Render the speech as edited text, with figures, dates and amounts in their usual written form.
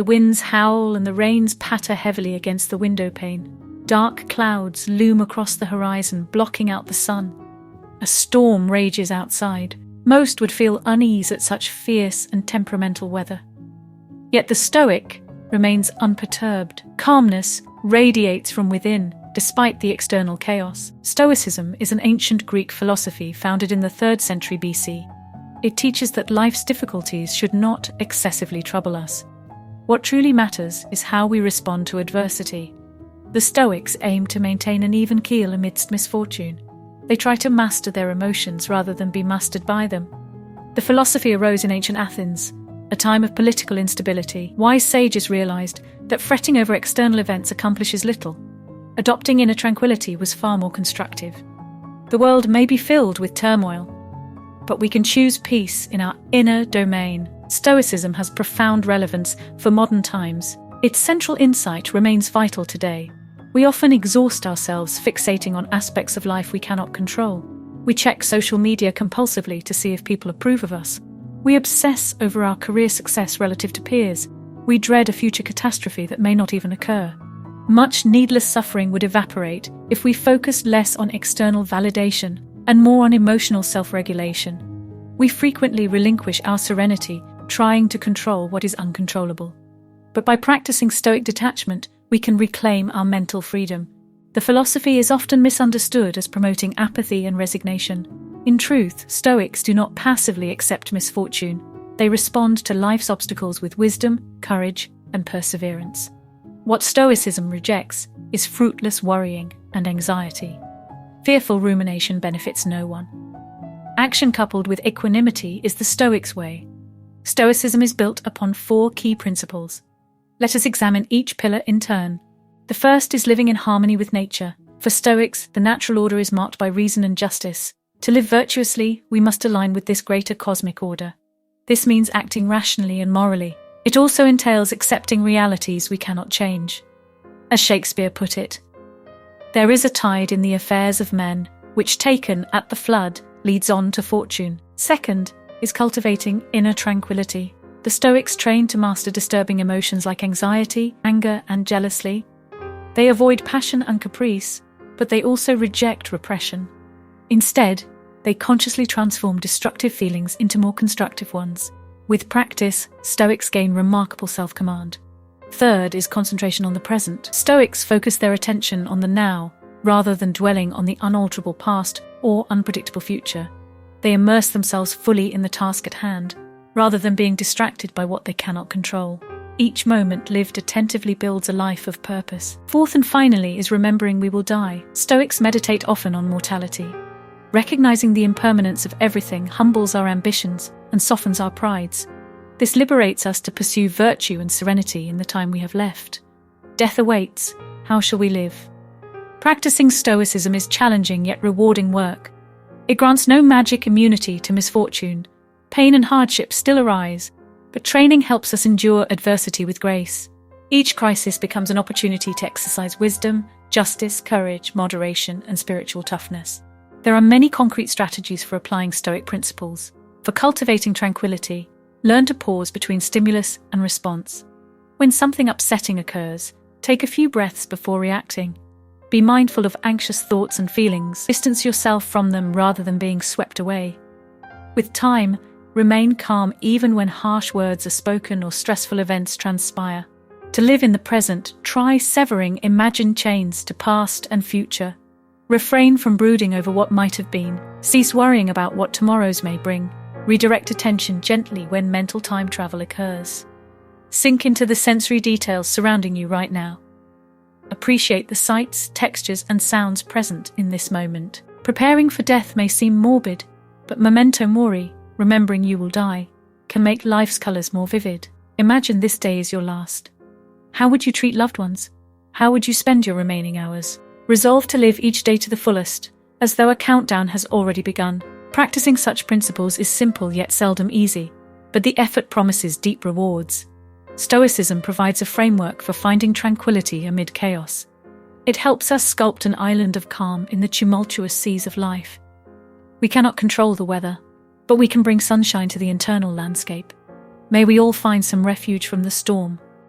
The winds howl and the rains patter heavily against the window pane. Dark clouds loom across the horizon, blocking out the sun. A storm rages outside. Most would feel unease at such fierce and temperamental weather. Yet the Stoic remains unperturbed. Calmness radiates from within, despite the external chaos. Stoicism is an ancient Greek philosophy founded in the 3rd century BC. It teaches that life's difficulties should not excessively trouble us. What truly matters is how we respond to adversity. The Stoics aim to maintain an even keel amidst misfortune. They try to master their emotions rather than be mastered by them. The philosophy arose in ancient Athens, a time of political instability. Wise sages realized that fretting over external events accomplishes little. Adopting inner tranquility was far more constructive. The world may be filled with turmoil, but we can choose peace in our inner domain. Stoicism has profound relevance for modern times. Its central insight remains vital today. We often exhaust ourselves fixating on aspects of life we cannot control. We check social media compulsively to see if people approve of us. We obsess over our career success relative to peers. We dread a future catastrophe that may not even occur. Much needless suffering would evaporate if we focused less on external validation and more on emotional self-regulation. We frequently relinquish our serenity, trying to control what is uncontrollable. But by practicing Stoic detachment, we can reclaim our mental freedom. The philosophy is often misunderstood as promoting apathy and resignation. In truth, Stoics do not passively accept misfortune. They respond to life's obstacles with wisdom, courage, and perseverance. What Stoicism rejects is fruitless worrying and anxiety. Fearful rumination benefits no one. Action coupled with equanimity is the Stoics' way. Stoicism is built upon 4 key principles. Let us examine each pillar in turn. The first is living in harmony with nature. For Stoics, the natural order is marked by reason and justice. To live virtuously, we must align with this greater cosmic order. This means acting rationally and morally. It also entails accepting realities we cannot change. As Shakespeare put it, "There is a tide in the affairs of men, which taken at the flood leads on to fortune." Second is cultivating inner tranquility. The Stoics train to master disturbing emotions like anxiety, anger, and jealousy. They avoid passion and caprice, but they also reject repression. Instead, they consciously transform destructive feelings into more constructive ones. With practice, Stoics gain remarkable self-command. Third is concentration on the present. Stoics focus their attention on the now, rather than dwelling on the unalterable past or unpredictable future. They immerse themselves fully in the task at hand, rather than being distracted by what they cannot control. Each moment lived attentively builds a life of purpose. Fourth and finally is remembering we will die. Stoics meditate often on mortality. Recognizing the impermanence of everything humbles our ambitions and softens our prides. This liberates us to pursue virtue and serenity in the time we have left. Death awaits. How shall we live? Practicing Stoicism is challenging yet rewarding work. It grants no magic immunity to misfortune. Pain and hardship still arise, but training helps us endure adversity with grace. Each crisis becomes an opportunity to exercise wisdom, justice, courage, moderation, and spiritual toughness. There are many concrete strategies for applying Stoic principles. For cultivating tranquility, learn to pause between stimulus and response. When something upsetting occurs, take a few breaths before reacting. Be mindful of anxious thoughts and feelings. Distance yourself from them rather than being swept away. With time, remain calm even when harsh words are spoken or stressful events transpire. To live in the present, try severing imagined chains to past and future. Refrain from brooding over what might have been. Cease worrying about what tomorrows may bring. Redirect attention gently when mental time travel occurs. Sink into the sensory details surrounding you right now. Appreciate the sights, textures, and sounds present in this moment. Preparing for death may seem morbid, but memento mori, remembering you will die, can make life's colours more vivid. Imagine this day is your last. How would you treat loved ones? How would you spend your remaining hours? Resolve to live each day to the fullest, as though a countdown has already begun. Practicing such principles is simple yet seldom easy, but the effort promises deep rewards. Stoicism provides a framework for finding tranquility amid chaos. It helps us sculpt an island of calm in the tumultuous seas of life. We cannot control the weather, but we can bring sunshine to the internal landscape. May we all find some refuge from the storm